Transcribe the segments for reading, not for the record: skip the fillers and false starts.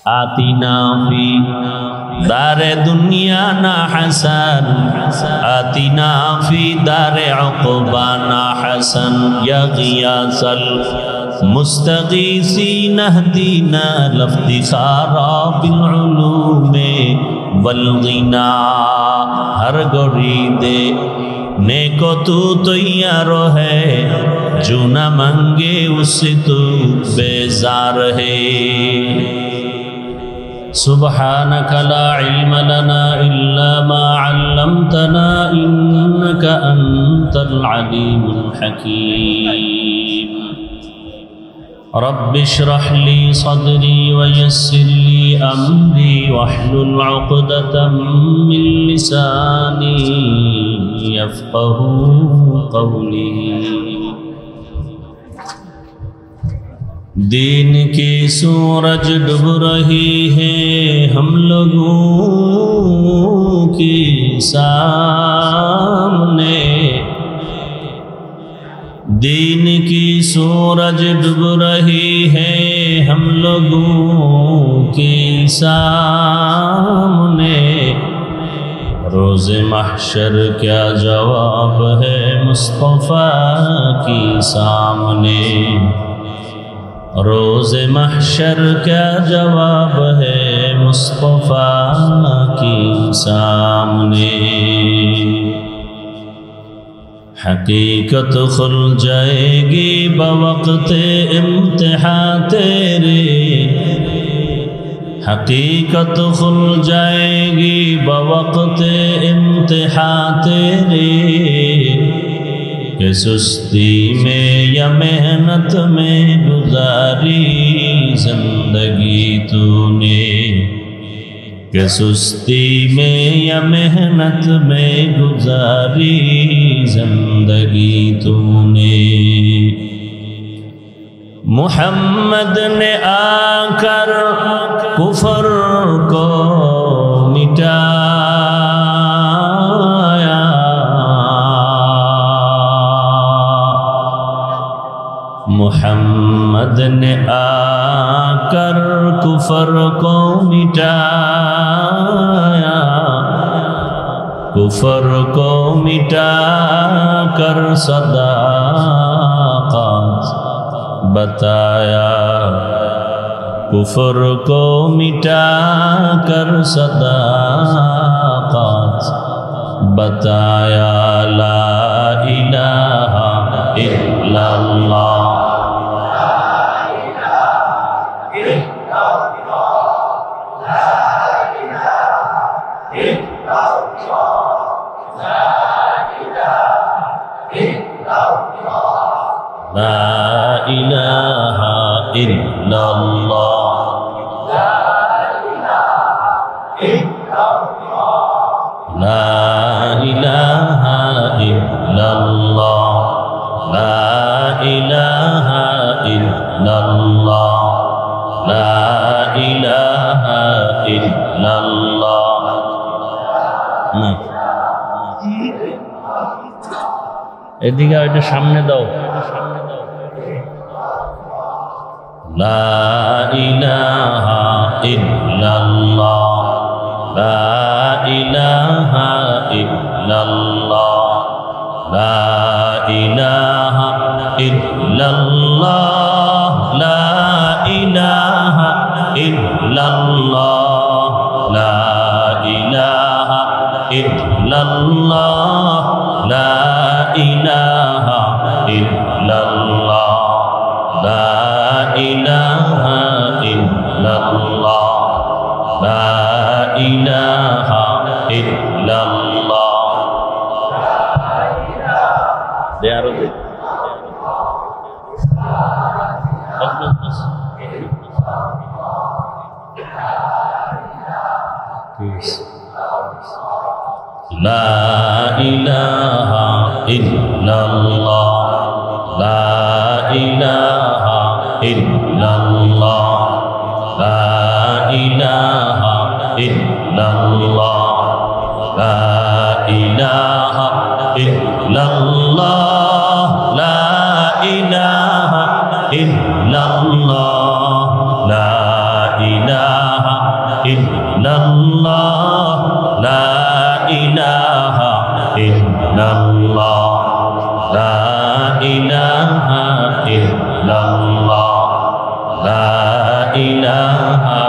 آتنا فی دار دنیانا حسن آتنا فی دار عقبانا حسن یا غیاث المستغیثین اہدینا لافتخارا بالعلوم والغنا ہر گوری دے نیکو تو تیارو ہے جو نہ منگے اس سے تو بیزار ہے سبحانك لا علم لنا إلا ما علمتنا إنك أنت العليم الحكيم رب اشرح لي صدري ويسر لي أمري واحلل عقدة من لساني يفقهوا قولي دین کی سورج ڈوب رہی ہے ہم لوگوں کی سامنے دین کی سورج ڈوب رہی ہے ہم لوگوں کی سامنے روز محشر کیا جواب ہے مصطفیٰ کی سامنے روز محشر کیا جواب ہے مصطفیٰ کی سامنے حقیقت کھل جائے گی بوقت امتحان تیرے حقیقت کھل جائے گی بوقت امتحان تیرے کہ سستی میں یا محنت میں گزاری زندگی تو نے کہ سستی میں یا محنت میں گزاری زندگی تو نے محمد نے آ کر کفر کو مٹایا محمد نے آ کر کفر کو مٹایا کفر کو مٹا کر صداقت بتایا کفر کو مٹا کر صداقت بتایا لا الہ الا اللہ لا الہ الا اللہ لا الہ الا اللہ لا الہ الا اللہ لا الہ الا اللہ এদিকে এটা সামনে দাও লা ইলাহা ইল্লাল্লাহ লা ইলাহা ইল্লাল্লাহ লা ইলাহা ইল্লাল্লাহ লা ইলাহা ইল্লাল্লাহ লা ইলাহা ইল্লাল্লাহ লা ইলাহা ইল্লাল্লাহ লা ইলাহা ইল্লাল্লাহ লা ইলাহা ইল্লাল্লাহ দেয়ারো দে لا إله إلا الله لا إله إلا الله لا إله إلا الله لا إله إلا الله لا إله إلا الله لا إله ইল্লাল্লাহ লা ইলাহা ইল্লাল্লাহ লা ইলাহা ইল্লাল্লাহ লা ইলাহা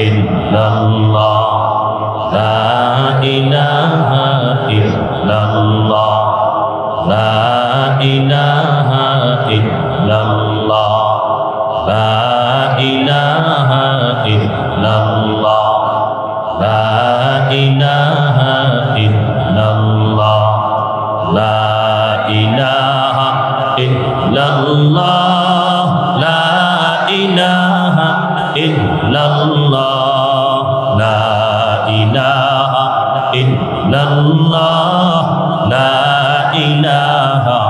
ইল্লাল্লাহ লা ইলাহা ইল্লাল্লাহ লা ইলাহা ইল্লাল্লাহ লা ইলাহা ইল্লাল্লাহ লা ইলাহা ইল্লাল্লাহ লা ইলাহা ইল্লাল্লাহ লা ইলাহা ইল্লাল্লাহ লা ইলাহা ইল্লাল্লাহ লা ইলাহা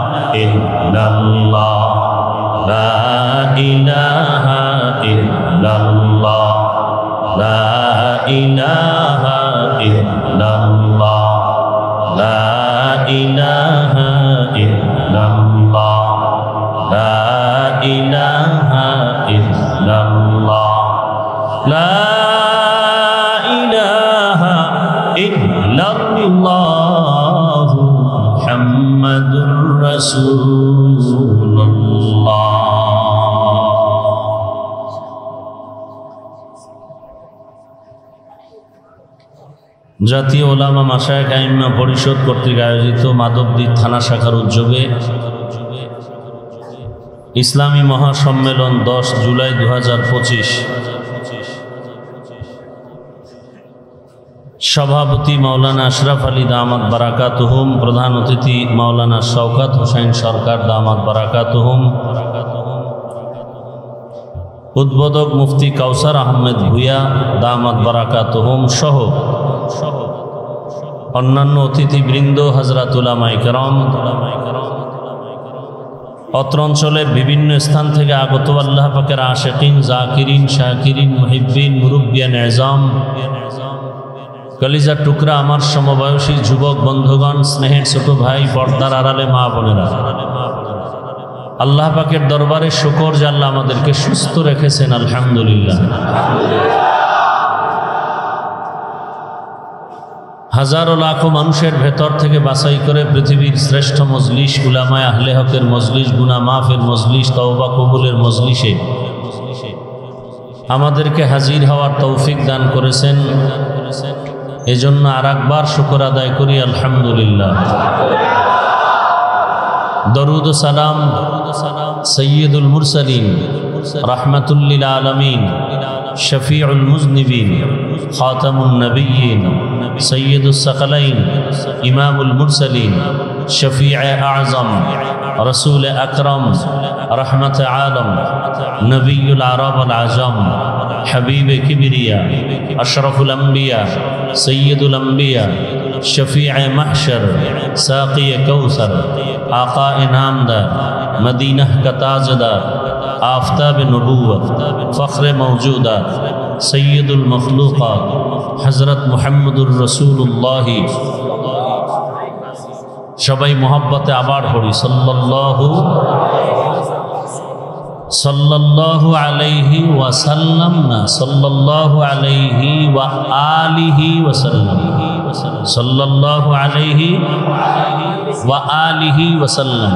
ইল্লাল্লাহ লা ইলাহা ইল্লাল্লাহ লা ইলাহা ইল্লাল্লাহ লা ইলাহা ইল্লাল্লাহ লা ইলাহা ইল্লাল্লাহ লা ইলাহা ইল্লাল্লাহ মুহাম্মাদুর রাসূলুল্লাহ। জাতীয় ওলামা মাশায়েখ আইম্মা পরিষদ কর্তৃক আয়োজিত মাধবদী থানা শাখার উদ্যোগে ইসলামী মহাসম্মেলন 10 জুলাই 2025, সভাপতি মাওলানা আশরাফ আলী দামাত বারাকাতুহুম, প্রধান অতিথি মাওলানা শওকত হোসেন সরকার দামাত বারাকাতুহুম, উদ্বোধক মুফতি কাউসার আহমেদ ভুইয়া দামাত বারাকাতুহুম সহ অন্যান্য অতিথিবৃন্দ, হযরত উলামায়ে কেরাম, অত্র অঞ্চলের বিভিন্ন স্থান থেকে আগত আল্লাহ পাকের আশিকিন, জাকিরিন, শাকিরিন, মুহিব্বিন, মুরব্বিয়ান এজাম, কলিজার টুকরা আমার সমবয়সী যুবক বন্ধুগণ, স্নেহের ছোট ভাই, পর্দার আড়ালে মা বোনেরা, আল্লাহ পাকের দরবারে শুকর যে আল্লাহ আমাদেরকে সুস্থ রেখেছেন, আলহামদুলিল্লাহ। হাজারো লাখো মানুষের ভেতর থেকে বাছাই করে পৃথিবীর শ্রেষ্ঠ মজলিস, উলামায়ে আহলে হকের মজলিস, গুনাহ মাফের মজলিস, তওবা কবুলের মজলিসে আমাদেরকে হাজির হওয়ার তৌফিক দান করেছেন। এজন্য আরেকবার শুকর আদায় করি, আলহামদুলিল্লাহ। দরুদ ও সালাম সৈয়দুল মুরসালিন, রাহমাতুল লিল আলামিন, শফিউল মুজনিবিন, খাতামুন নবিয়্যিন, সৈয়দুস সাকালাইন, ইমামুল মুরসালিন, শফিয়ে আযম, রসুল আকরম, রহমত আলম, নবিয়ুল আরব আল আজম, হাবিবে কিবরিয়া, আশরফুল আম্বিয়া, সৈয়দুল আম্বিয়া, শফিয়ে মাহশর, সাকিয়ে কৌসর, आका इनामदार, मदीना का ताजदार, आफताब नबूवत, फ़ख्र मौजूदा, सैयदुल मखलूक़ात, हज़रत मुहम्मदुर रसूलुल्लाह। সবাই মোহাব্বতে আবার পড়ি সাল্লাল্লাহু আলাইহি ওয়াসাল্লাম, না সাল্লাল্লাহু আলাইহি ওয়া আলিহি ওয়াসাল্লাম, সাল্লাল্লাহু আলাইহি ওয়া আলিহি ওয়াসাল্লাম।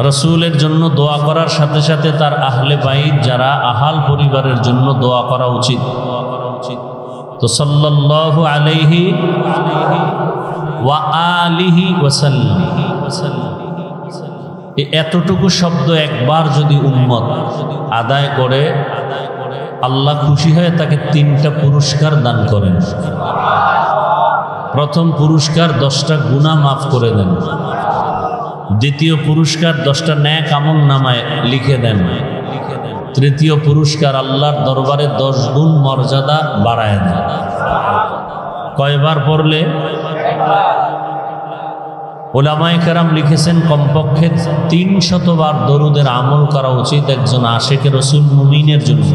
রাসূলের জন্য দোয়া করার সাথে সাথে তার আহলে বাইত যারা আহাল পরিবারের জন্য দোয়া করা উচিত। তো সাল্লাল্লাহু আলাইহি ওয়া আলিহি ওয়াসাল্লাম, এতটুকু শব্দ একবার যদি উম্মত আদায় করে, আল্লাহ খুশি হয়ে তাকে 3টা পুরস্কার দান করেন। প্রথম পুরস্কার 10টা গুনাহ মাফ করে দেন, দ্বিতীয় পুরস্কার 10টা নেক আমল নামায় লিখে দেন, তৃতীয় পুরস্কার আল্লাহর দরবারে 10 গুণ মর্যাদা বাড়ায় দেন। কয়বার পড়লে? উলামায়ে কেরাম লিখেছেন কমপক্ষে 300 বার দরুদের আমল করা উচিত একজন আশিকে রাসূল মুমিনের জন্য।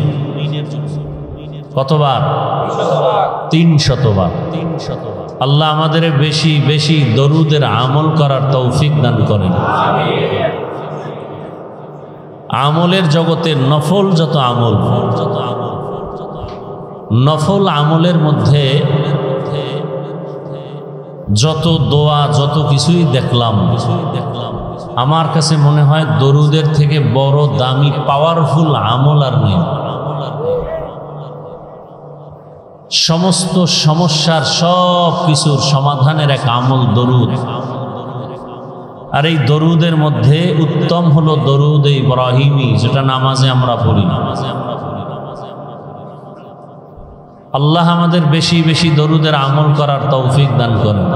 কতবার? 300 বার। আল্লাহ আমাদের বেশি বেশি দরুদের আমল করার তৌফিক দান করেন। আমলের জগতে নফল যত আমল, নফল আমলের মধ্যে যত দোয়া যত কিছুই দেখলাম, আমার কাছে মনে হয় দরুদের থেকে বড় দামি পাওয়ারফুল আমল আর নেই। সমস্ত সমস্যার সব কিছুর সমাধানের এক আমল দরুদ। আর এই দরুদের মধ্যে উত্তম হলো দরুদ ইব্রাহিমী, যেটা নামাজে আমরা পড়ি। আল্লাহ আমাদের বেশি বেশি দরুদের আমল করার তৌফিক দান করেন।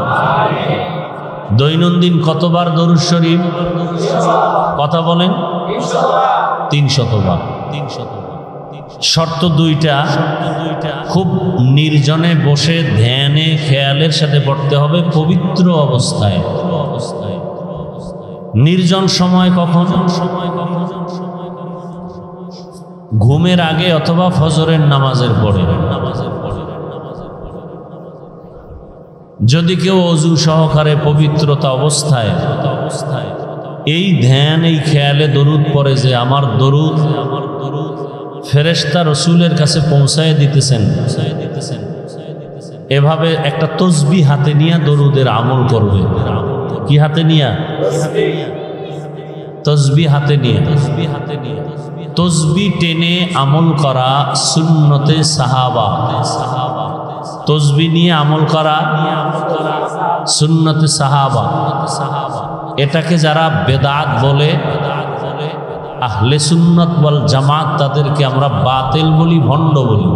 দৈনন্দিন কতবার দরুদ শরীফ? কথা বলেন। 300 বার। শর্ত দুইটা, খুব নির্জনে বসে ধ্যানে খেয়ালের সাথে পড়তে হবে, পবিত্র অবস্থায়। নির্জন সময় কখন? ঘুমের আগে অথবা ফজরের নামাজের পরে। যদি কেউ অজু সহকারে পবিত্রতা অবস্থায় এই ধ্যান এই খেয়ালে দরুদ পড়ে যে আমার দরুদ ফেরেশতা রসুলের কাছে পৌঁছায় দিতেছেন, এভাবে একটা তসবিহ হাতে নিয়ে দরুদের আমল করবে। কি হাতে নিয়ে? তসবিহ হাতে নিয়ে। তসবিহ টেনে আমল করা সুন্নতে সাহাবা। তসবিহ নিয়ে আমল করা সুন্নতে সাহাবা। এটাকে যারা বেদাত বলে, আহলে সুন্নাত ওয়াল জামাত, তাদেরকে আমরা বাতিল বলি, ভণ্ড বলি।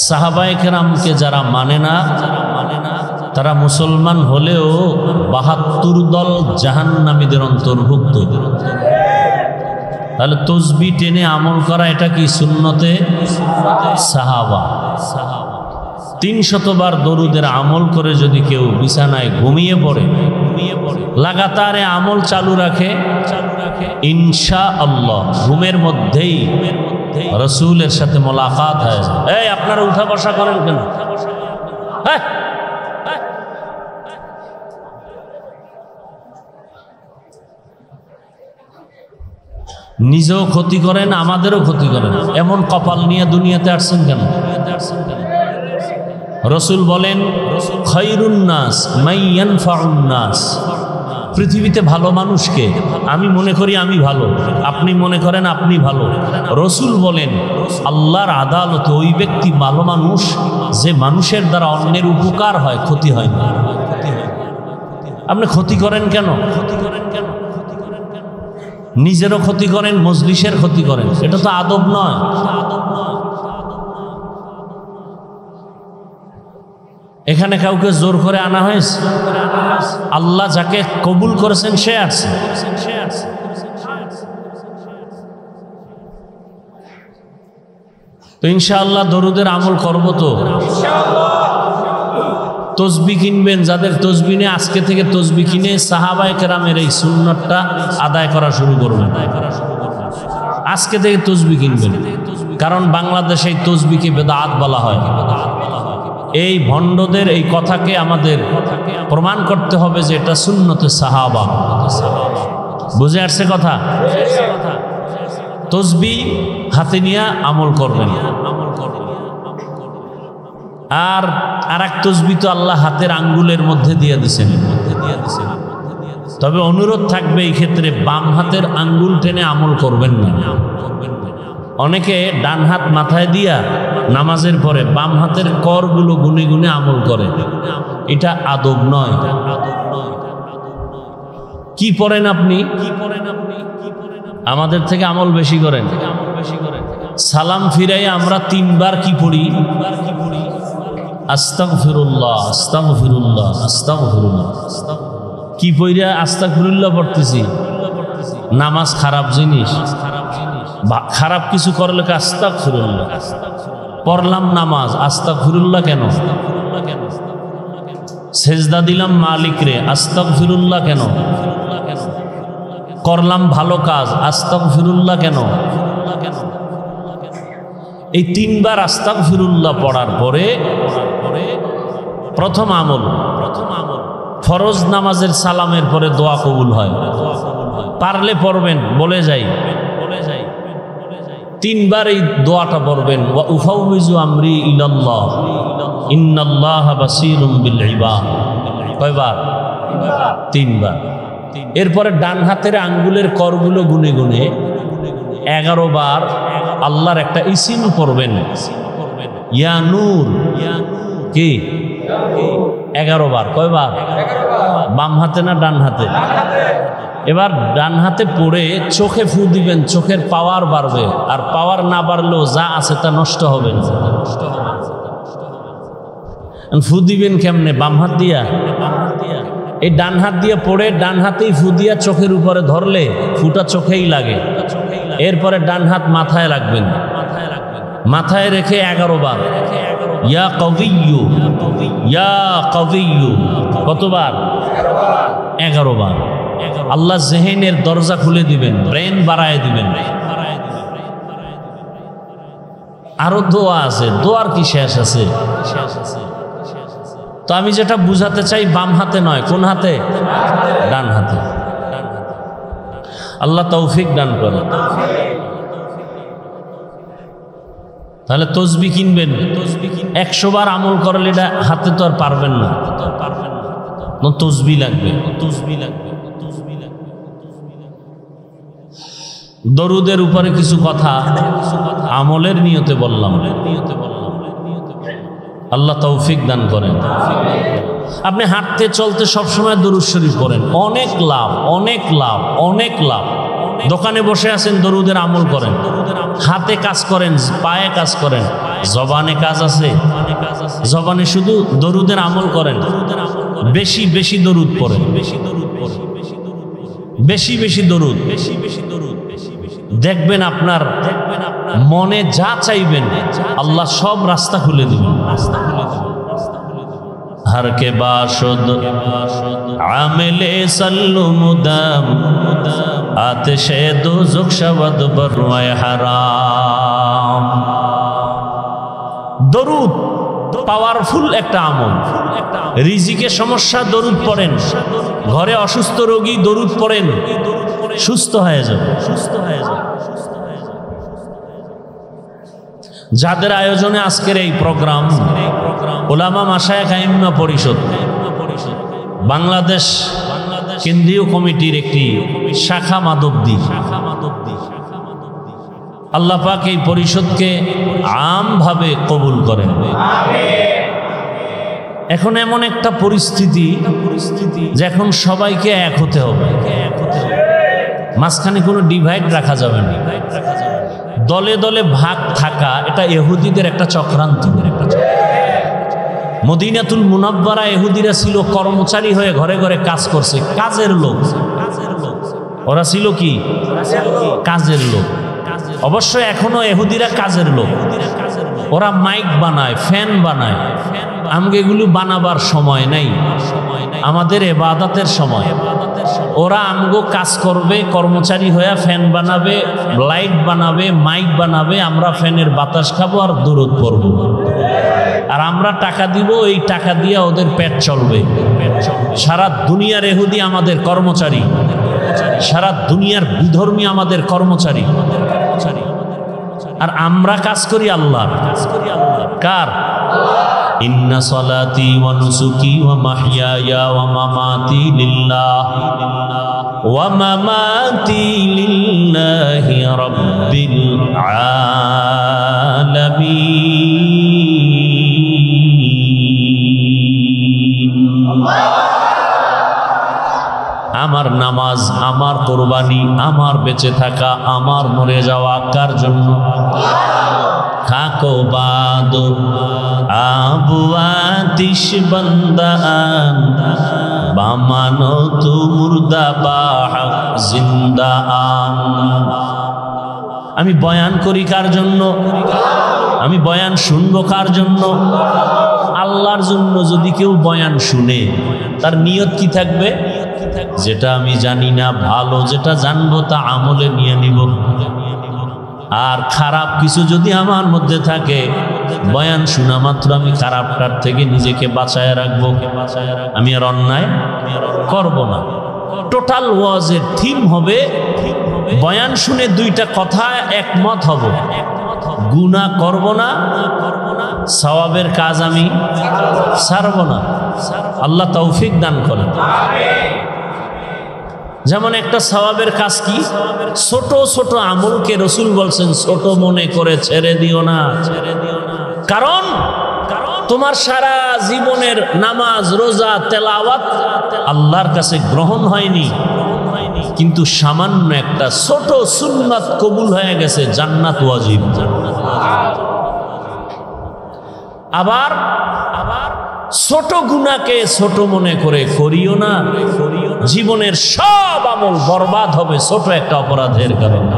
সাহাবায়ে কেরামকে যারা মানে না, তারা মুসলমান হলেও 72 দল জাহান্নামীদের অন্তর্ভুক্ত। তাহলে তসবিহ টেনে আমল করা এটা কি? সুন্নতে সাহাবা। 300 বার দরুদের আমল করে যদি কেউ বিছানায় ঘুমিয়ে পড়ে, লাগাতারে আমল চালু রাখে, ইনশাআল্লাহ ঘুমের মধ্যেই রসুলের সাথে মোলাকাত হয়। এই আপনারা উঠা বসা করেন কেন? নিজেও ক্ষতি করেন, আমাদেরও ক্ষতি করেন। এমন কপাল নিয়ে দুনিয়াতে আসছেন কেন? রসুল বলেন, খায়রুন নাস মান ইয়ানফাউন নাস। পৃথিবীতে ভালো মানুষকে আমি মনে করি আমি ভালো, আপনি মনে করেন আপনি ভালো। রসুল বলেন আল্লাহর আদালতে ওই ব্যক্তি ভালো মানুষ যে মানুষের দ্বারা অন্যের উপকার হয়, ক্ষতি হয় না। আপনি ক্ষতি করেন কেন? নিজেরও ক্ষতি করেন, মজলিসের ক্ষতি করেন, এটা তো আদব নয়। এখানে কাউকে জোর করে আনা হয়েছে? আল্লাহ যাকে কবুল করেছেন সে আছে। তো ইনশাআল্লাহ দরুদের আমল করব। তো তসবিহ কিনবেন, যাদের তসবিহ নেই আজকে থেকে তসবিহ কিনে সাহাবায়ে কেরামের এই সুন্নতটা আদায় করা শুরু করবেন। আজকে থেকে তসবিহ কিনবেন, কারণ বাংলাদেশে এই তসবিহকে বেদাত বলা হয়। এই ভণ্ডদের এই কথাকে আমাদের প্রমাণ করতে হবে যে এটা সুন্নতে সাহাবা। বুঝে আসছে কথা? তসবিহ হাতে নিয়ে আমল করবেন। আর এক তসবিহ তো আল্লাহ হাতের আঙ্গুলের মধ্যে দিয়ে দিয়েছেন। তবে অনুরোধ থাকবে এই ক্ষেত্রে বাম হাতের আঙ্গুল টেনে আমল করবেন না। অনেকে ডান হাত মাথায় দিয়া নামাজের পরে বাম হাতের করগুলো গুনে গুনে আমল করে, এটা আদব নয়। কি পড়েন আপনি? আমাদের থেকে আমল বেশি করেন। সালাম ফিরাই আমরা 3 বার কি পড়ি? আস্তাগফিরুল্লাহ, আস্তাগফিরুল্লাহ, আস্তাগফিরুল্লাহ। কি পড়িয়া আস্তাগফিরুল্লাহ পড়তেছি? নামাজ খারাপ জিনিস, খারাপ কিছু করলে আস্তাগফিরুল্লাহ। পড়লাম নামাজ, আস্তাগফিরুল্লাহ কেন? সেজদা দিলাম মালিক রে, আস্তাগফিরুল্লাহ কেন? করলাম ভালো কাজ, আস্তাগফিরুল্লাহ কেন? এই 3 বার আস্তাগফিরুল্লাহ পড়ার পরে প্রথম আমল, ফরজ নামাজের সালামের পরে দোয়া কবুল হয়। পারলে পড়বেন, বলে যাই তিনবার এই দোয়াটা পড়বেন, ওয়া উফাউযু আমরি ইলাল্লাহ ইন্নাল্লাহা বাসীরুম বিল ইবাদ। কয়বার? তিনবার। এরপরে ডান হাতের আঙ্গুলের করগুলো গুনে গুনে 11 বার আল্লাহর একটা ইসিম পড়বেন, ইয়া নূর। কি? 11 বার। কয়বার? বাম হাতে না ডান হাতে? এবার ডান হাতে পড়ে চোখে ফু দিবেন, চোখের পাওয়ার বাড়বে। আর পাওয়ার না বাড়লেও যা আছে তা নষ্ট হবে না। ফু দিবেন কেমনে? বাম হাত দিয়া। এই ডান হাত দিয়ে পড়ে ডান হাতেই ফু দিয়া চোখের উপরে ধরলে ফুটা চোখেই লাগে। এরপরে ডান হাত মাথায় রাখবেন, মাথায় রেখে 11 বার ইয়া কবিয়্যু ইয়া কবিয়্যু। কতবার? 11 বার। আল্লাহ জেহেনের দরজা খুলে দিবেন, ব্রেন বাড়ায় দিবেন। আরো দোয়া আছে, দোয়ার কি শেষ আছে? তো আমি যেটা বুঝাতে চাই, বাম হাতে নয়, কোন হাতে? ডান হাতে। আল্লাহ তৌফিক দান করে। তাহলে তসবিহ কিনবেন, 100 বার আমল করলে এটা হাতে তো আর পারবেন না, তসবিহ লাগবে। দরুদের উপরে কিছু কথা আমলের নিয়তে বললাম। আল্লাহ তৌফিক দান করেন। আপনি হাঁটতে চলতে সবসময় দরুদ শরীফ পড়েন, অনেক লাভ, অনেক লাভ, অনেক লাভ। দোকানে বসে আছেন, দরুদের আমল করেন। হাতে কাজ করেন, পায়ে কাজ করেন, জবানে কাজ আছে, জবানে শুধু দরুদের আমল করেন। বেশি বেশি দরুদ পড়েন, বেশি বেশি দরুদ। দেখবেন আপনার মনে যা চাইবেন আল্লাহ সব রাস্তা খুলে দিবেন। हर के बाशुद आमिले सल्लु मुदाम आतिशे दोज़ख शवद बरवाए हराम। দরুদ পাওয়ারফুল একটা আমল। রিজিকে সমস্যা, দরুদ পড়েন। ঘরে অসুস্থ রোগী, দরুদ পড়েন, সুস্থ হয়ে যাবে। যাদের আয়োজনে আজকের এই প্রোগ্রাম, উলামা মাশায়েখ আইম্মা পরিষদ বাংলাদেশ কেন্দ্রীয় কমিটির একটি শাখা মাধবদী, আল্লাহ পাক এই পরিষদকে আমভাবে কবুল করেন। এখন এমন একটা পরিস্থিতি যে এখন সবাইকে এক হতে হবে, মাঝখানে কোনো ডিভাইড রাখা যাবে না। দলে দলে ভাগ থাকা এটা ইহুদিদের একটা চক্রান্ত। মদিনাতুল মুনাব্বারা ইহুদিরা ছিল কর্মচারী হয়ে ঘরে ঘরে কাজ করছে, কাজের লোক। ওরা ছিল কি? কাজের লোক। অবশ্য এখনো ইহুদিরা কাজের লোক। ওরা মাইক বানায়, ফ্যান বানায়। আমাকে এগুলো বানাবার সময় নাই, আমাদের ইবাদতের সময়। ওরা আমগো কাজ করবে, কর্মচারী হয়ে ফ্যান বানাবে, লাইট বানাবে, মাইক বানাবে। আমরা ফ্যানের বাতাস খাবো আর দরুদ পড়ব। আর আমরা টাকা দিব, এই টাকা দিয়ে ওদের পেট চলবে। সারা দুনিয়ার ইহুদি আমাদের কর্মচারী, সারা দুনিয়ার বিধর্মী আমাদের কর্মচারী। আর আমরা কাজ করি আল্লাহর। কার? ইন্না সলাতি ওয়া নুসুকি ওয়া মাহইয়ায়া ওয়া মামাতি লিল্লাহ ওয়া মামাতি লিল্লাহি রাব্বিল আলামিন। আমার নামাজ, আমার কুরবানি, আমার বেঁচে থাকা, আমার মরে যাওয়া কার জন্য? খাকো বাদো আবুয়াতিশ বন্দান বামানো তু মুর্দা বাহক জিন্দা আন। আমি বয়ান করি কার জন্য? আমি বয়ান শুনবো কার জন্য? আল্লাহর জন্য। যদি কেউ বয়ান শুনে, তার নিয়ত কি থাকবে? যেটা আমি জানি না ভালো, যেটা জানবো তা আমলে নিয়ে নিব। আর খারাপ কিছু যদি আমার মধ্যে থাকে, বয়ান শোনা মাত্র আমি খারাপটার থেকে নিজেকে বাঁচায় রাখবো। আমি আর অন্যায় করব না। টোটাল ওয়াজের থিম হবে বয়ান শুনে দুইটা কথা একমত হব, গুনাহ করব না, সওয়াবের কাজ আমি ছাড়ব না। আল্লাহ তৌফিক দান করেন। যেমন একটা সওয়াবের কাজ কি, ছোট ছোট আমলকে রাসূল বলছেন ছোট মনে করে ছেড়ে দিও না। কারণ তোমার সারা জীবনের নামাজ, রোজা, তেলাওয়াত আল্লাহর কাছে গ্রহণ হয়নি, কিন্তু সামান্য একটা ছোট সুন্নাত কবুল হয়ে গেছে, জান্নাত ওয়াজিব। আবার ছোট গুনাহকে ছোট মনে করে করিও না, জীবনের সব আমল বরবাদ হবে ছোট একটা অপরাধের কারণে।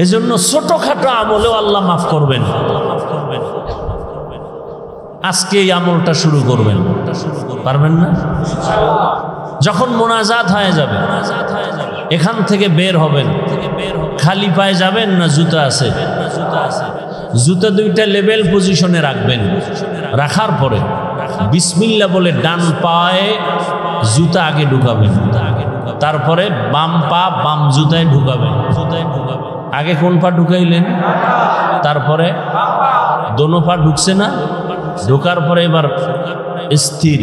এজন্য ছোটখাটো আমলেও আল্লাহ মাফ করবেন। আজকে এই আমলটা শুরু করবেন, পারবেন না? যখন মোনাজাত হয়ে যাবে, এখান থেকে বের হবেন, খালি পায়ে যাবেন না জুতা আছে? জুতা দুইটা লেভেল পজিশনে রাখবেন, রাখার পরে বিসমিল্লাহ বলে ডান পায়ে জুতা আগে ঢুকাবেন, তারপরে বাম পা বাম জুতায় ঢুকাবেন। আগে কোন পা ঢুকাইলেন? তারপরে দোনো পা ঢুকছে না? ঢোকার পরে এবার স্থির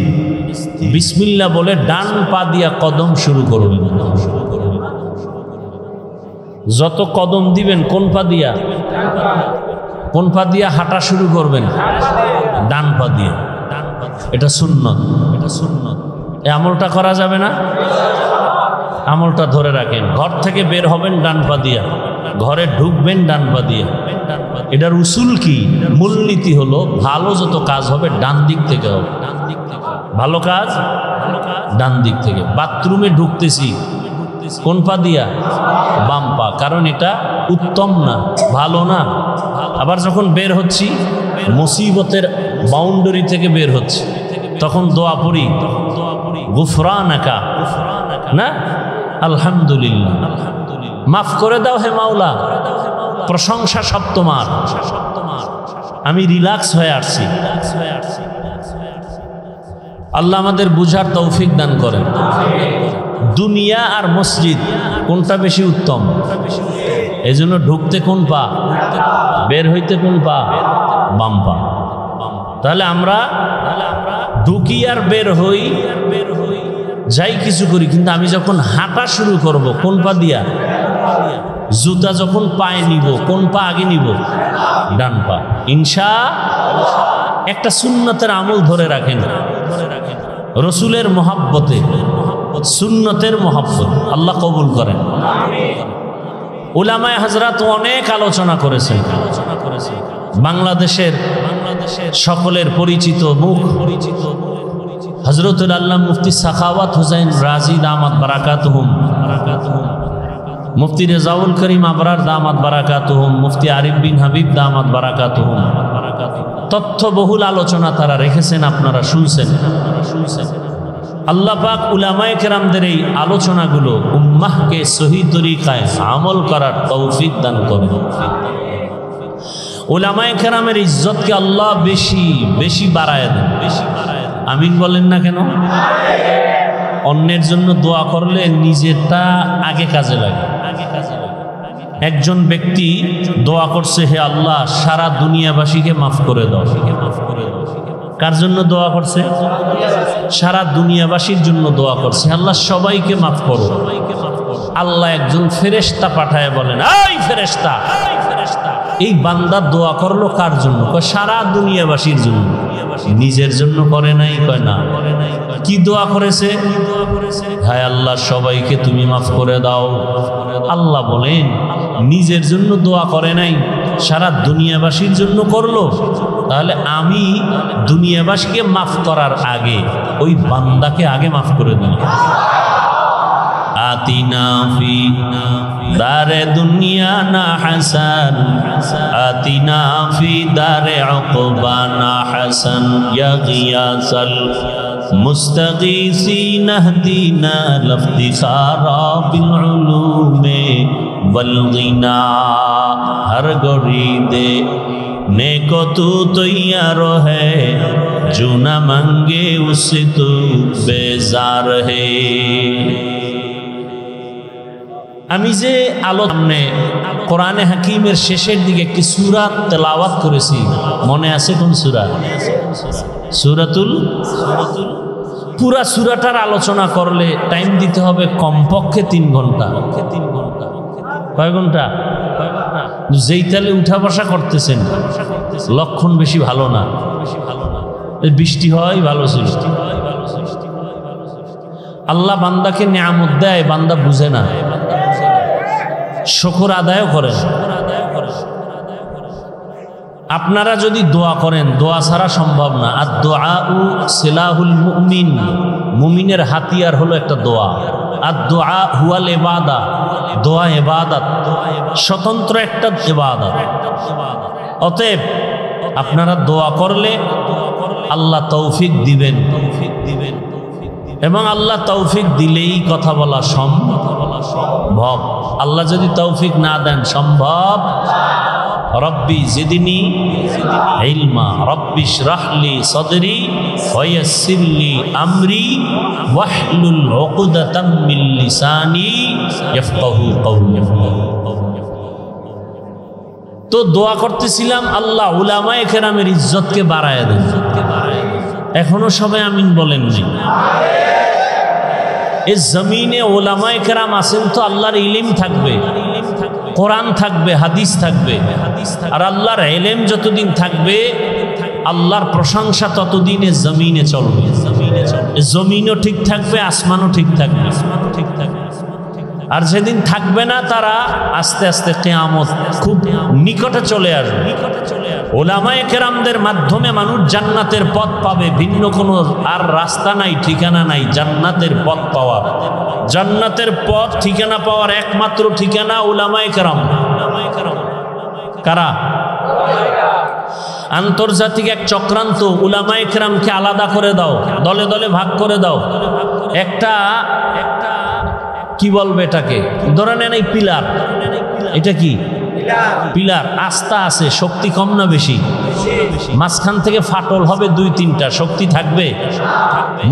বিসমিল্লাহ বলে ডান পা দিয়া কদম শুরু করবেন। যত কদম দিবেন কোন পা দিয়া? কোন পা দিয়া হাঁটা শুরু করবেন? ডান পা দিয়ে। এটা সুন্নত, এটা সুন্নত। এই আমলটা করা যাবে না? আমলটা ধরে রাখেন। ঘর থেকে বের হবেন ডান পা দিয়া, ঘরে ঢুকবেন ডান পা দিয়া। এটার উসুল কি? মূলনীতি হলো ভালো যত কাজ হবে ডান দিক থেকে হবে। ভালো কাজ ডান দিক থেকে। বাথরুমে ঢুকতেছি কোন পা দিয়া? বাম পা, কারণ এটা উত্তম না, ভালো না। আবার যখন বের হচ্ছি মুসিবতের বাউন্ডারি থেকে বের হচ্ছে, তখন দোয়া পড়ি গুফরানাকা, না আলহামদুলিল্লাহ, মাফ করে দাও হে মাওলা, প্রশংসা সব তোমার, আমি রিল্যাক্স হয়ে আসছি। আল্লাহ আমাদের বুঝার তৌফিক দান করেন। দুনিয়া আর মসজিদ কোনটা বেশি উত্তম? এজন্য ঢুকতে কোন পা, বের হইতে কোন পা? বাম পা। তাহলে আমরা ঢুকি আর বের হই, যাই কিছু করি, কিন্তু আমি যখন হাঁটা শুরু করব কোন পা দিয়া? জুতা যখন পায়ে নিব কোন পা আগে নিব? ডান পা। একটা সুন্নতের আমল ধরে রাখেন, রসুলের মহাব্বতে, সুন্নতের মহাব্বত আল্লাহ কবুল করেন। উলামায়ে হযরত অনেক আলোচনা করেছেন। বাংলাদেশের সকলের পরিচিত মুখ হযরতুল আল্লাহ মুফতি সাখাওয়াত হুসাইন রাজি দামাত বারাকাতুহুম, মুফতি রেজাউল করিম আবরার দামাত বারাকাতুহুম, মুফতি আরিফ বিন হাবিব দামাত বারাকাতুহুম, তথ্যবহুল আলোচনা তারা রেখেছেন, আপনারা শুনছেন। আল্লাহ পাক উলামায়ে কেরামদের এই আলোচনাগুলো উম্মাহকে সহি তরিকায় আমল করার তৌফিক দান করেন। উলামায়ে কেরামের ইজ্জতকে আল্লাহ বেশি বেশি বাড়ায় দেন। আমিন বলেন না কেন? অন্যের জন্য দোয়া করলে নিজেরটা আগে কাজে লাগে। একজন ব্যক্তি দোয়া করছে, হে আল্লাহ সারা দুনিয়াবাসীকে মাফ করে দাও। কার জন্য দোয়া করছে? সারা দুনিয়াবাসীর জন্য দোয়া করছে, আল্লাহ সবাইকে মাফ করো। আল্লাহ একজন ফেরেশতা পাঠায় বলেন, এই ফেরেশতা, এই বান্দা দোয়া করলো কার জন্য? সারা দুনিয়াবাসীর জন্য। নিজের জন্য করে নাই? কয় না। কি দোয়া করেছে? হায় আল্লাহ সবাইকে তুমি মাফ করে দাও। আল্লাহ বলেন নিজের জন্য দোয়া করে নাই, সারা দুনিয়াবাসীর জন্য করলো। তাহলে আমি দুনিয়াবাসীকে মাফ করার আগে ওই বান্দাকে আগে মাফ করে দিই। আতিনা ফি দারে দুনিয়া না হাসান, আতিনা ফি দারে উকবা না হাসান, ইয়া গিয়াসাল মুস্তাগীসিন ইহদিনা লফতিখারা বিল উলুমে ওয়াল গিনা। হর গড়ি দে नेको तू तैयार है, जो न मांगे उससे तू बेजार है। আমি যে আলোচনায় কোরআনে হাকিমের শেষের দিকে একটি সূরা তেলাওয়াত করেছি, মনে আছে কোন সূরা? সূরাতুল পুরা সূরাটার আলোচনা করলে টাইম দিতে হবে কমপক্ষে 3 ঘন্টা। কয় ঘন্টা? যেই তালে উঠা বসা করতেছেন লক্ষণ বেশি ভালো না। বৃষ্টি হয় ভালো ছিল। আল্লাহ বান্দাকে নিয়ামত দেয়, বান্দা বুঝে না, শুকর আদায়ও করেন। আপনারা যদি দোয়া করেন, দোয়া ছাড়া সম্ভব না। আর দুআউ সিলাহুল মুমিন, মুমিনের হাতিয়ার হলো একটা দোয়া। আর দোয়া হুয়াল ইবাদা, দোয়া ইবাদত, স্বতন্ত্র একটা ইবাদত। অতএব আপনারা দোয়া করলে আল্লাহ তৌফিক দিবেন, এবং আল্লাহ তৌফিক দিলেই কথা বলা সম্ভব। আল্লাহ যদি তৌফিক না দেন সম্ভব। রব্বি জিদনি ইলমা, রব্বি ইশরাহলি সদরি ওয়ায়াসসিরলি আমরি ওয়াহলুল উকদাতাম মিন লিসানি ইয়াফকাহু কওলি। তো দোয়া করতেছিলাম আল্লাহ উলামায়ে কেরামের ইজ্জতকে বাড়ায় দেন। এখনো সবাই আমিন বলেননি। এই জমিনে উলামায়ে কেরাম আছেন তো আল্লাহর ইলম থাকবে, কোরআন থাকবে, হাদিস থাকবে। আর আল্লাহর ইলম যতদিন থাকবে আল্লাহর প্রশংসা ততদিনে জমিনে চলবে। জমিনও ঠিক থাকবে, আসমানও ঠিক থাকবে। আর যেদিন থাকবে না তারা আস্তে আস্তে কিয়ামত খুব নিকটে চলে আসবে। উলামায়ে কেরামদের মাধ্যমে মানুষ জান্নাতের পথ পাবে, ভিন্ন কোনো আর রাস্তা নাই, ঠিকানা নাই জান্নাতের পথ পাওয়ার। জান্নাতের পথ ঠিকানা পাওয়ার একমাত্র ঠিকানা উলামায়ে কেরাম। কারা? আন্তর্জাতিক এক চক্রান্ত উলামায়ে কেরামকে আলাদা করে দাও, দলে দলে ভাগ করে দাও। একটা কি বলবে এটাকে, ধরে নেন এই পিলার, এটা কি পিলার, আস্থা আছে, শক্তি কম না বেশি? মাঝখান থেকে ফাটল হবে 2-3টা, শক্তি থাকবে?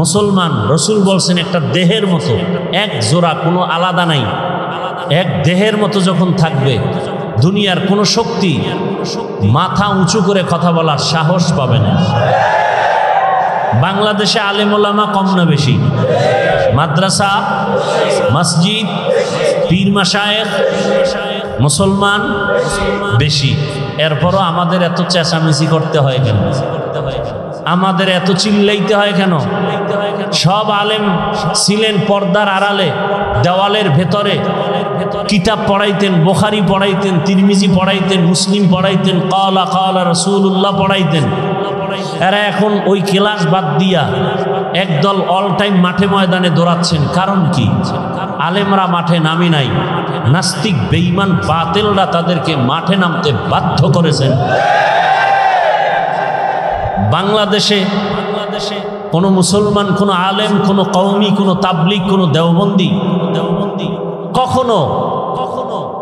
মুসলমান রাসূল বলছেন একটা দেহের মতো, এক জোড়া, কোনো আলাদা নাই, এক দেহের মতো যখন থাকবে দুনিয়ার কোনো শক্তি মাথা উঁচু করে কথা বলার সাহস পাবে না। বাংলাদেশে আলেম ওলামা কম না বেশি? মাদ্রাসা, মসজিদ, পীর মাশায়েখ, মুসলমান বেশি। এরপরও আমাদের এত চেঁচামেচি করতে হয় কেন? আমাদের এত চিল্লাইতে হয় কেন? সব আলেম ছিলেন পর্দার আড়ালে, দেওয়ালের ভেতরে কিতাব পড়াইতেন, বুখারী পড়াইতেন, তিরমিজি পড়াইতেন, মুসলিম পড়াইতেন, কালা কালা রাসূলুল্লাহ পড়াইতেন। এরা এখন ওই ক্লাস বাদ দিয়া একদল অল টাইম মাঠে ময়দানে দৌড়াচ্ছেন। কারণ কি? আলেমরা মাঠে নামি নাই, নাস্তিক বেঈমান বাতিলরা তাদেরকে মাঠে নামতে বাধ্য করেছেন। বাংলাদেশে কোনো মুসলমান, কোনো আলেম, কোনো কওমি, কোনো তাবলিগ, কোনো দেওবন্দি কখনো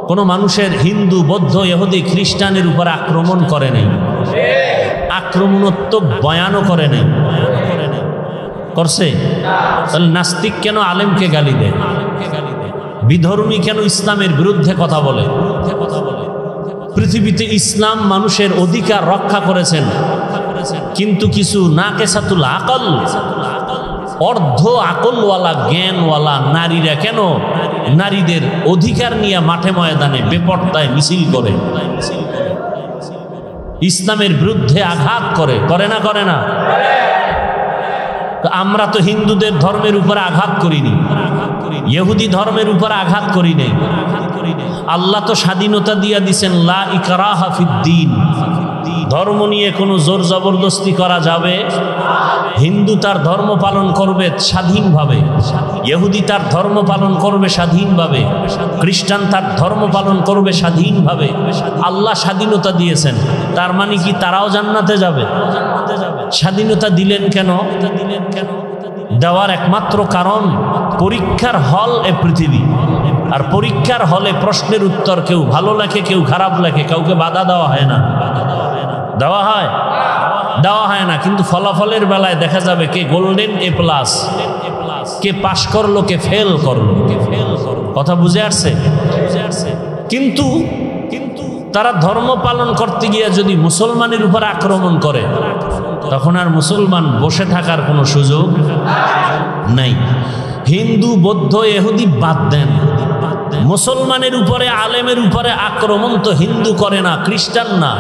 কোনো মানুষের হিন্দু, বৌদ্ধ, ইহুদি, খ্রিস্টানের উপর আক্রমণ করে নাই, আক্রমণাত্মক বয়ানও করে নাই। করছে? তাহলে নাস্তিক কেন আলেমকে গালি দেয়? বিধর্মী কেন ইসলামের বিরুদ্ধে কথা বলে? পৃথিবীতে ইসলাম মানুষের অধিকার রক্ষা করেছেন, কিন্তু কিছু নাকেসাতুল আকল, অর্ধ আকলওয়ালা, জ্ঞানওয়ালা নারীরা কেন নারীদের অধিকার নিয়ে মাঠে ময়দানে বেপরদায় মিছিল করে, ইসলামের বিরুদ্ধে আঘাত করে? করে না? করে না? আমরা তো হিন্দুদের ধর্মের উপর আঘাত করিনি, ইহুদি ধর্মের উপর আঘাত করি নাই। আল্লাহ তো স্বাধীনতা দিয়া দিছেন, লা ইকরাহা ফিদ্দীন, ধর্ম নিয়ে কোনো জোর জবরদস্তি করা যাবে? হিন্দু তার ধর্ম পালন করবে স্বাধীনভাবে, ইহুদি তার ধর্ম পালন করবে স্বাধীনভাবে, খ্রিস্টান তার ধর্ম পালন করবে স্বাধীনভাবে। আল্লাহ স্বাধীনতা দিয়েছেন, তার মানে কি তারাও জান্নাতে যাবে? স্বাধীনতা দিলেন কেন? দেওয়ার একমাত্র কারণ পরীক্ষার হল এ পৃথিবী। আর পরীক্ষার হলে প্রশ্নের উত্তর কেউ ভালো লেখে, কেউ খারাপ লেখে, কাউকে বাধা দেওয়া হয় না। দেওয়া হয়? দেওয়া হয় না। কিন্তু ফলাফলের বেলায় দেখা যাবে কে গোল্ডেন A+, কে পাশ করলো, কে ফেল করলো। কথা বুঝে আসছে? কিন্তু তারা ধর্ম পালন করতে গিয়ে যদি মুসলমানের উপর আক্রমণ করে তখন আর মুসলমান বসে থাকার কোনো সুযোগ নাই। হিন্দু বৌদ্ধ ইহুদি বাদ দেন, মুসলমানের উপরে আলেমের উপরে আক্রমণ তো হিন্দু করে না, খ্রিস্টান না,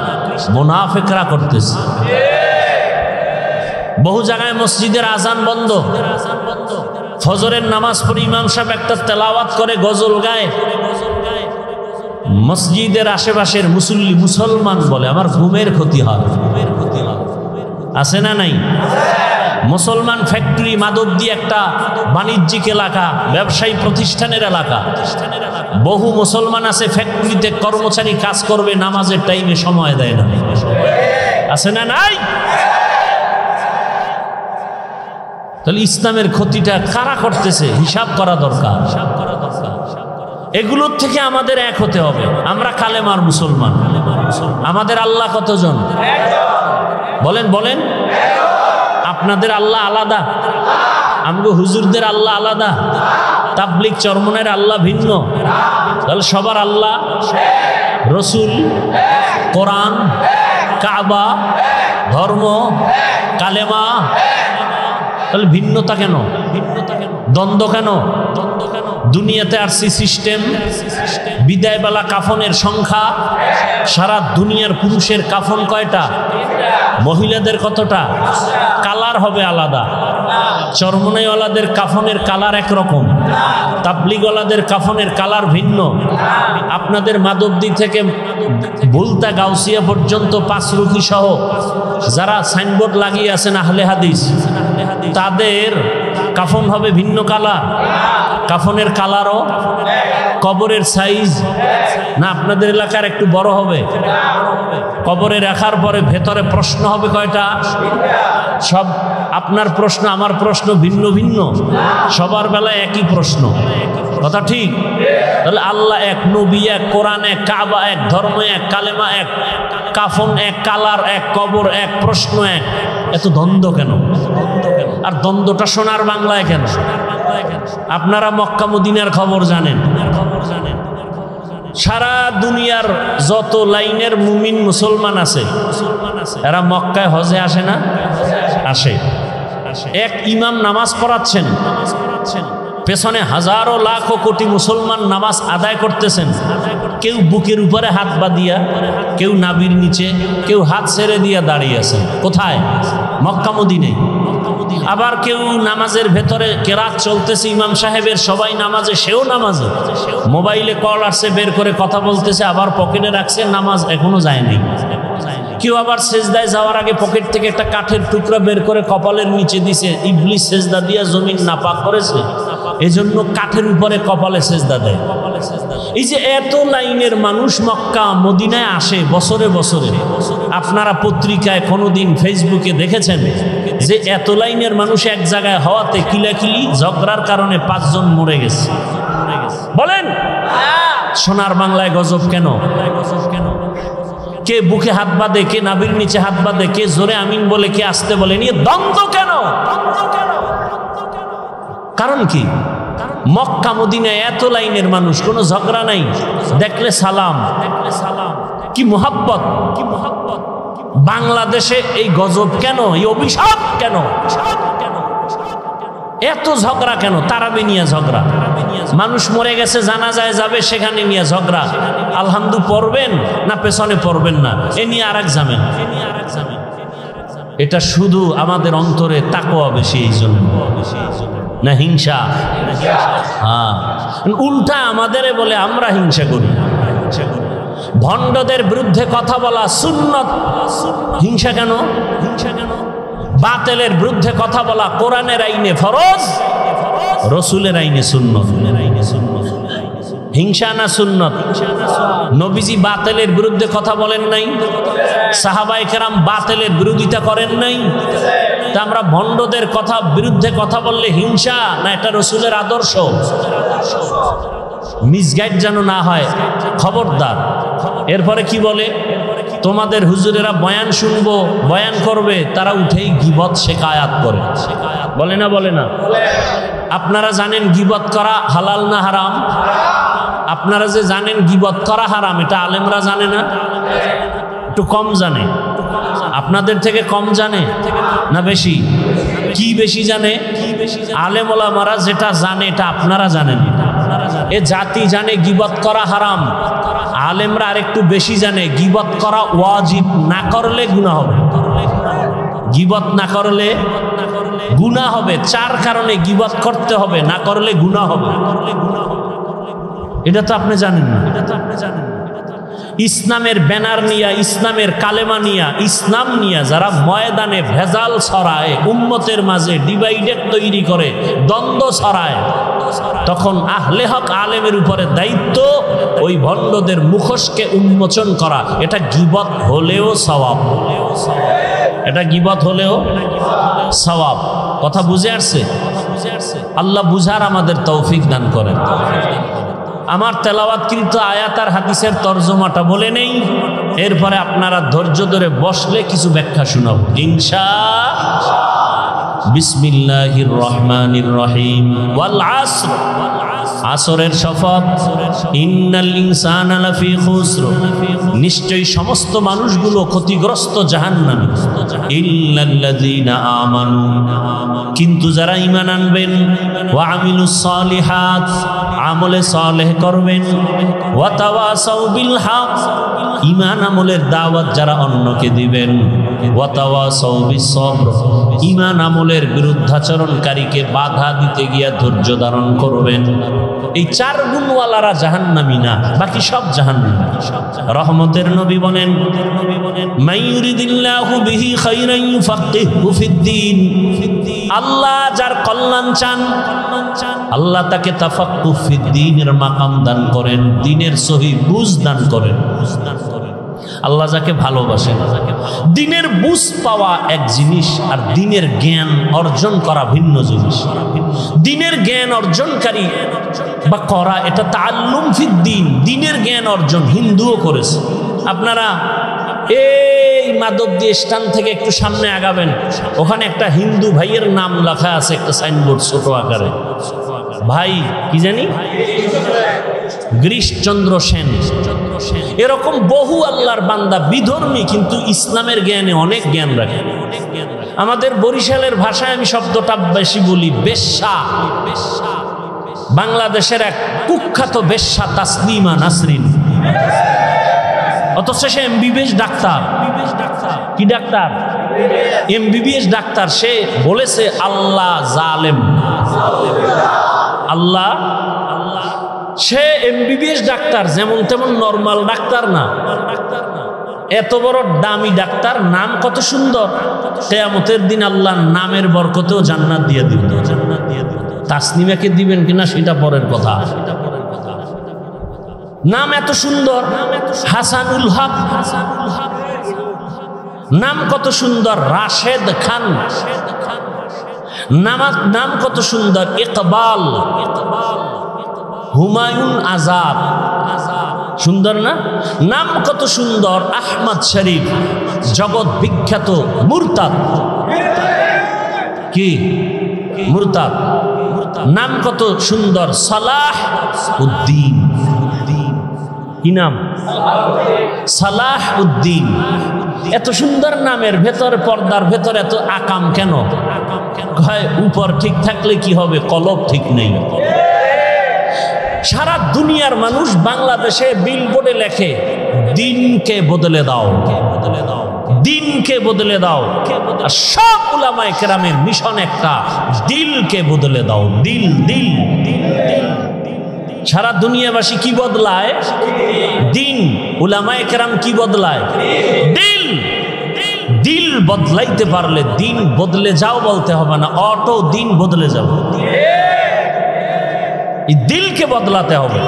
মুনাফিকরা করতেছে। বহু জায়গায় মসজিদের আজান বন্ধ, ফজরের নামাজ পড়ে ইমাম সাহেব একটা তেলাওয়াত করে গজল গায়, মসজিদের আশেপাশের মুসলমান বলে আমার ঘুমের ক্ষতি হয়। আছে না নাই? মুসলমান ফ্যাক্টরি মাধবদী একটা বাণিজ্যিক এলাকা, ব্যবসায়ী প্রতিষ্ঠানের এলাকা, বহু মুসলমান আছে ফ্যাক্টরিতে কর্মচারী কাজ করবে, নামাজের টাইমে সময় দেয় না। আছে না নাই? তাহলে ইসলামের ক্ষতিটা কারা করতেছে হিসাব করা দরকার। এগুলোর থেকে আমাদের এক হতে হবে। আমরা কালেমার মুসলমান। আমাদের আল্লাহ কতজন? বলেন বলেন। আপনাদের আল্লাহ আলাদা, আমগো হুজুরদের আল্লাহ আলাদা, তাবলিগ চরমনের আল্লাহ ভিন্ন। তাহলে সবার আল্লাহ, রসুল, কোরআন, কাবা, ধর্ম, কালেমা, তাহলে ভিন্নতা কেন? দ্বন্দ্ব কেন? দুনিয়াতে আরসি সিস্টেম, বিদায়বেলা কাফনের সংখ্যা, সারা দুনিয়ার পুরুষের কাফন কয়টা, মহিলাদের কতটা, কালার হবে আলাদা। চরমনাইওয়ালাদের কাফনের কালার একরকম, তাবলিগওয়ালাদের কাফনের কালার ভিন্ন। আপনাদের মাধবদী থেকে ভুলতা গাউসিয়া পর্যন্ত পাঁচরুখি সহ যারা সাইনবোর্ড লাগিয়ে আছেন আহলে হাদিস, তাদের কাফন হবে ভিন্ন কালার। কাফনের কালারও, কবরের সাইজ না আপনাদের এলাকার একটু বড় হবে, কবরে রাখার পরে ভেতরে প্রশ্ন হবে কয়টা? সব আপনার প্রশ্ন আমার প্রশ্ন ভিন্ন ভিন্ন, সবার বেলায় একই প্রশ্ন। কথা ঠিক? তাহলে আল্লাহ এক, নবী এক, কোরআন এক, কাবা এক, ধর্ম এক, কালেমা এক, কাফন এক, কালার এক, কবর এক, প্রশ্ন এক। এত দ্বন্দ্ব কেন? আর দ্বন্দ্বটা সোনার বাংলায় কেন? আপনারা মক্কা মদিনার খবর জানেন। সারা দুনিয়ার যত লাইনের মুমিন মুসলমান আছে এরা মক্কায় হজে আসে না? আসে। এক ইমাম নামাজ পড়াচ্ছেন, পেছনে হাজারো লাখো কোটি মুসলমান নামাজ আদায় করতেছেন। কেউ বুকের উপরে হাত বাঁধিয়া, কেউ নাভির নিচে, কেউ হাত ছেড়ে দিয়া দাঁড়িয়ে আছেন। কোথায়? মক্কা মদিনায়। আবার কেউ নামাজের ভেতরে কেরাত চলতেছে ইমাম সাহেবের, সবাই নামাজে, সেও নামাজে, মোবাইলে কল আসছে বের করে কথা বলতেছে, আবার পকেটে রাখছে, নামাজ এখনো যায়নি। কেউ আবার সেজদায় যাওয়ার আগে পকেট থেকে একটা কাঠের টুকরা বের করে কপালের নিচে দিছে, ইবলিস সেজদা দিয়া জমিন নাপাক করেছে, এজন্য কাঠের উপরে কপালে সেজদা দেয়। এই যে এত লাইনের মানুষ মক্কা মদিনায় আসে বছরে বছরে, আপনারা পত্রিকায় কোনোদিন ফেসবুকে দেখেছেন যে এত লাইনের মানুষ এক জায়গায় হওয়াতে কিলাকিলি ঝগড়ার কারণে 5 জন মরে গেছে? বলেন সোনার বাংলায় গজব কেন? কে বুকে হাত বাঁধে, কে নাভির নিচে হাত বাঁধে, কে জোরে আমিন বলে, কে আসতে বলে, নিয়ে দ্বন্দ্ব কেন? কারণ কি? মক্কা মদিনায় এত লাইনের মানুষ, কোনো ঝগড়া নাই, দেখলে সালাম, কি মুহাব্বত, কি মুহাব্বত। বাংলাদেশে এই গজব কেন? এই অভিশাপ কেন? এত ঝগড়া কেন? তারাবি নিয়ে ঝগড়া, মানুষ মরে গেছে জানাজায় যাবে, সেখানে নিয়ে ঝগড়া, আলহামদু পড়বেন না পেছনে পড়বেন না, এ নিয়ে আর এক ঝামেলা। এটা শুধু আমাদের অন্তরে তাকওয়া বেশি, এই জন্য না হিংসা। হ্যাঁ, উল্টা আমাদের বলে আমরা হিংসা করি। ভণ্ডদের বিরুদ্ধে কথা বলা সুন্নত, হিংসা কেন? হিংসা কেন? বাতিলের বিরুদ্ধে কথা বলা কোরআনের আইনে ফরজ, রসুলের আইনে সুন্নত। হিংসা না সুন্নত? নবীজি বাতিলের বিরুদ্ধে কথা বলেন নাই, সাহাবায়ে কেরাম বাতিলের বিরোধিতা করেন নাই, তা আমরা ভণ্ডদের কথা বিরুদ্ধে কথা বললে হিংসা না এটা রসুলের আদর্শ? মিসগাইড যেন না হয়, খবরদার। এরপরে কি বলে? তোমাদের হুজুরেরা বয়ান শুনবো, বয়ান করবে, তারা উঠেই গীবত শেখায়াত করে, বলে না? বলে না? আপনারা জানেন গীবত করা হালাল না হারাম? আপনারা যে জানেন গীবত করা হারাম, এটা আলেমরা জানে না? একটু কম জানে। আপনাদের থেকে কম জানে না বেশি? কি বেশি জানে? আলেম ওলামারা যেটা জানে এটা আপনারা জানেন। এ জাতি জানে গীবত করা হারাম, আলেমরা আরেকটু বেশি জানে গীবত করা ওয়াজিব, না করলে গুনাহ হবে। গীবত না করলে গুনাহ হবে। 4 কারণে গীবত করতে হবে, না করলে গুনাহ হবে। এটা তো আপনি জানেন না। ইসলামের ব্যানার নিয়া, ইসলামের কালেমা নিয়া, ইসলাম নিয়া যারা ময়দানে ভেজাল ছড়ায়, উম্মতের মাঝে ডিভাইডেড তৈরি করে, দ্বন্দ্ব ছড়ায়, তখন আহলে হক আলেমের উপরে দায়িত্ব ওই ভণ্ডদের মুখোশকে উন্মোচন করা। এটা গীবত হলেও সওয়াব, এটা গীবত হলেও সওয়াব। কথা বুঝে আসছে? আল্লাহ বুঝার আমাদের তৌফিক দান করেন। আমার তেলাওয়াতকৃত আয়াত আর হাদিসের তরজমাটা বলে নেই, এরপরে আপনারা ধৈর্য ধরে বসলে কিছু ব্যাখ্যা শোনাব ইনশাআল্লাহ। বিসমিল্লাহির রহমানির রহিম। ওয়াল আসর, আসরের শপথ। ইন্নাল ইনসানা লাফি খুসর, নিশ্চয়ই সমস্ত মানুষগুলো ক্ষতিগ্রস্ত জাহান্নামী। ইল্লাল্লাযীনা আমানু, কিন্তু যারা ঈমান আনবেন, ওয়া আমিলুস সালিহাত, আমলে সালেহ করবেন, ওয়া তাওয়াসাউ বিল হক, ঈমান আমলের দাওয়াত যারা অন্যকে দিবেন, ওয়া তাওয়াসাউ বিস সবর, ঈমান আমলের বিরুদ্ধাচরণকারীকে বাধা দিতে গিয়া ধৈর্য ধারণ করবেন। এই 4 গুণওয়ালারা জাহান্নামী না, বাকি সব জাহান্নামী। রহমতের নবী বলেন, মাইয়ুরিদিল্লাহু বিহি খাইরান ইউফাক্কিহু ফিদ্দীন, আল্লাহ যার কল্যাণ চান, আল্লাহ তাকে তাফাক্কুহ ফিদ্দীনের মাকাম দান করেন, দ্বীনের সহি বুঝ দান করেন। আল্লাহ যাকে ভালোবাসেন। দ্বীনের বুঝ পাওয়া এক জিনিস, আর দ্বীনের জ্ঞান অর্জন করা ভিন্ন জিনিস। দ্বীনের জ্ঞান অর্জনকারী বা করা, এটা তাআল্লুম ফিদ্দীন, দ্বীনের জ্ঞান অর্জন হিন্দুও করেছে। আপনারা এই মাধবদী স্ট্যান্ড থেকে একটু সামনে আগাবেন, ওখানে একটা হিন্দু ভাইয়ের নাম লেখা আছে, একটা সাইনবোর্ড ছোট আকারে। ভাই কি জানি, গিরিশচন্দ্র সেন। এরকম বহু আল্লাহর বান্দা বিধর্মী, কিন্তু ইসলামের জ্ঞানে অনেক জ্ঞান রাখে। আমাদের বরিশালের ভাষায় আমি শব্দটা বেশি বলি, বেশ্যা। বাংলাদেশের এক কুখ্যাত বেশ্যা তাসলিমা নাসরিন, অথচ সে এমবিবিএস ডাক্তার। কি ডাক্তার? MBBS doctor. সে বলেছে আল্লাহ জালেম, আল্লাহ। সে এমবিবিএস ডাক্তার, যেমন তেমন নরমাল ডাক্তার না, এত বড় দামি ডাক্তার। নাম কত সুন্দর, কিয়ামতের দিন আল্লাহ নামের বরকতেও জান্নাত দিয়ে দিবেন। তাসনিমাকে দিবেন কিনা সেটা পরের কথা। নাম এত সুন্দর, হাসানুল হক, নাম কত সুন্দর। রাশেদ খান, নাম কত সুন্দর। ইকবাল, হুমায়ুন আজাদ, সুন্দর না? নাম কত সুন্দর। আহমদ শরীফ, জগৎ বিখ্যাত মুরতাদ। কি মুরতাদ? নাম কত সুন্দর। সালাহ উদ্দিন, কি নাম? সালাহ উদ্দিন। এত সুন্দর নামের ভেতর, পর্দার ভেতর এত আকাম কেন? উপর ঠিক থাকলে কি হবে, কলব ঠিক নেই। সারা দুনিয়ার মানুষ বাংলাদেশে বিলবোর্ডে লেখে, দিনকে বদলে দাও, দিনকে বদলে দাও। আর সব উলামায়ে কেরামের মিশন একটা, দিলকে বদলে দাও। দিল, দিল, দিল। সারা দুনিয়াবাসী কি বদলায়? দিন। উলামায়ে কেরাম কি বদলায়? দিল। দিল বদলাইতে পারলে দিন বদলে যাও বলতে হবে না, অটো দিন বদলে যাবে। এই দিলকে বদলাতে হবে।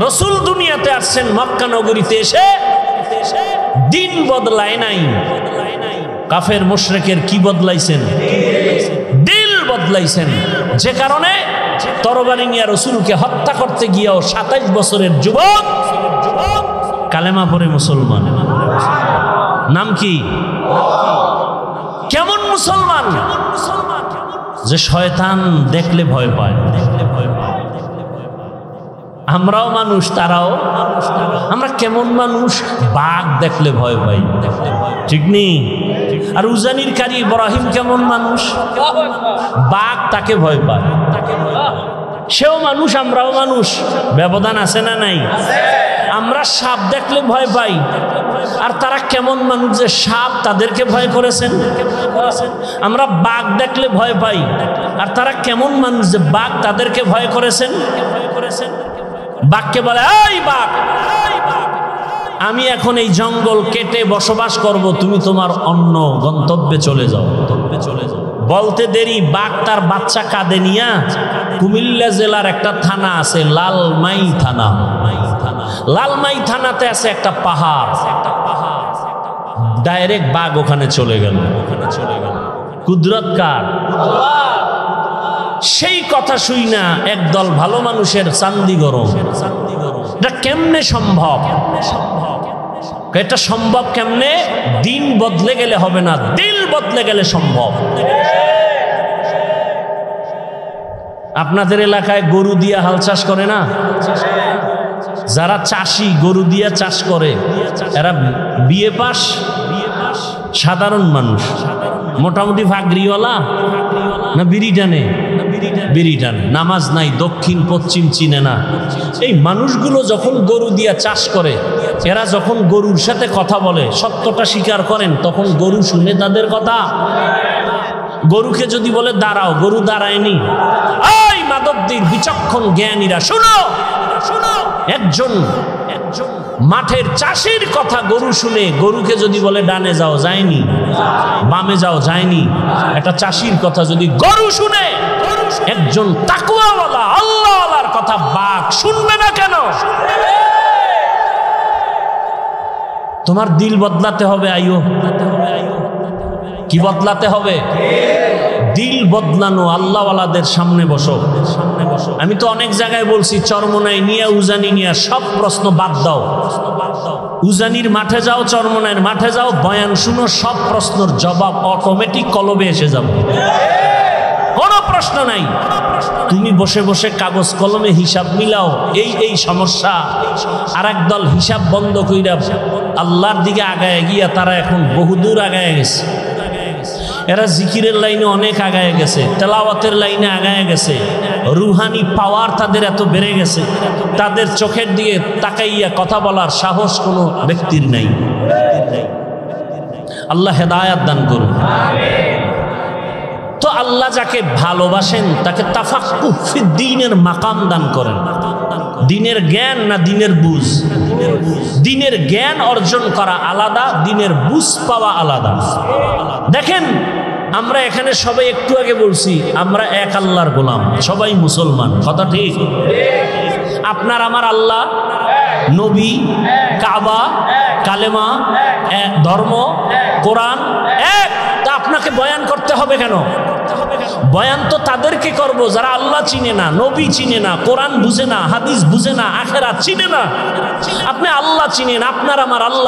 রাসূল দুনিয়াতে আসছেন মক্কা নগরীতে এসে, দিন বদলায় নাই। কাফের মুশরিকের কি বদলাইছেন? দিল বদলাইছেন। যে কারণে তরবারি নিয়ে রাসূলকে হত্যা করতে গিয়েও 27 বছরের যুবক কালেমা পড়ে মুসলমান। নাম কি? কেমন মুসলমান? যে শয়তান দেখলে ভয় পায়। আমরাও মানুষ, তারাও। আমরা কেমন মানুষ? বাঘ দেখলে ভয় পাই, ঠিক নেই? আর উজানির কারি ইব্রাহিম কেমন মানুষ? বাঘ তাকে ভয় পায়। সেও মানুষ, আমরাও মানুষ, ব্যবধান আছে না নাই? আমরা সাপ দেখলে ভয় পাই, আর তারা কেমন মানুষ যে সাপ তাদেরকে ভয় করেছেন। আমরা বাঘ দেখলে ভয় পাই, আর তারা কেমন মানুষ যে বাঘ তাদেরকে ভয় করেছেন। বাঘকে বলে, এই বাঘ, আমি এখন এই জঙ্গল কেটে বসবাস করব, তুমি তোমার অন্য গন্তব্যে চলে যাও। বলতে দেরি, বাঘ তার বাচ্চা কাঁধে নিয়া কুমিল্লা জেলার একটা থানা আছে, লালমাই থানা। লালমাই থানাতে আছে একটা পাহাড়, ডাইরেক্ট বাঘ ওখানে চলে গেল। কুদরত কার? সেই কথা শুই না একদল ভালো মানুষের চান্দি গরম। এটা কেমনে সম্ভব? এটা সম্ভব কেমনে? দিন বদলে গেলে হবে না, দিল বদলে গেলে সম্ভব। আপনাদের এলাকায় গরু দিয়া হাল চাষ করে না? যারা চাষি গরু দিয়া চাষ করে, এরা বিয়ে পাস, সাধারণ মানুষ, মোটামুটি ভাগরিওয়ালা না বিড়ি টানে? বিড়ি টানে, নামাজ নাই, দক্ষিণ পশ্চিম চিনে না। এই মানুষগুলো যখন গরু দিয়া চাষ করে, এরা যখন গরুর সাথে কথা বলে, সত্যটা স্বীকার করেন, তখন গরু শুনে তাদের কথা। গরুকে যদি বলে দাঁড়াও, গরু দাঁড়ায়নি। এই মাদকদের বিচক্ষণ জ্ঞানীরা শুনো, একজন মাঠের চাষির কথা গরু শুনে, গরুকে যদি বলে ডানে যাও, যায়নি, বামে যাও, যায়নি। একটা চাষির কথা যদি গরু শুনে, একজন তাকওয়াওয়ালা আল্লাহওয়ালার কথা বাঘ শুনবে না কেন? তোমার দিল বদলাতে হবে। আইও, কি বদলাতে হবে? দিল বদলানো। আল্লাহওয়ালাদের সামনে বসো। আমি তো অনেক জায়গায় বলছি, চরমনাই নিয়ে, উজানি নিয়ে সব প্রশ্ন বাদ দাও। উজানির মাঠে যাও, চরমনাইয়ের মাঠে যাও, বয়ান শুনো, সব প্রশ্নের জবাব অটোমেটিক কলবে এসে যাবে, কোনো প্রশ্ন নাই। তুমি বসে বসে কাগজ কলমে হিসাব মিলাও, এই সমস্যা। আর একদল হিসাব বন্ধ কইরা আল্লাহর দিকে আগায় গিয়া তারা এখন বহুদূর আগায় গেছে। এরা জিকিরের লাইনে অনেক আগায় গেছে, তেলাওয়াতের লাইনে আগায় গেছে, রুহানি পাওয়ার তাদের এত বেড়ে গেছে, তাদের চোখের দিকে তাকাইয়া কথা বলার সাহস কোনো ব্যক্তির নাই। আল্লাহ হেদায়াত দান করুন। তো আল্লাহ যাকে ভালোবাসেন তাকে তাফাক্কুহ ফিদ্দীনের মাকাম দান করেন। দিনের জ্ঞান না দিনের বুঝ? দিনের জ্ঞান অর্জন করা আলাদা, দিনের বুঝ পাওয়া আলাদা। দেখেন, আমরা এখানে সবাই একটু আগে বলছি আমরা এক আল্লাহর গোলাম, সবাই মুসলমান, কথা ঠিক? আপনার আমার আল্লাহ, নবী, কাবা, কালেমা, ধর্ম, কোরআন এক। তা আপনাকে বয়ান করতে হবে কেন? বয়ান তো তাদেরকে করব যারা আল্লাহ চিনে না, নবী চিনে না, কোরআন বুঝে না, হাদিস বুঝে না, আখেরাত চিনে না। আপনি আল্লাহ চিনেন, আপনার আমার আল্লাহ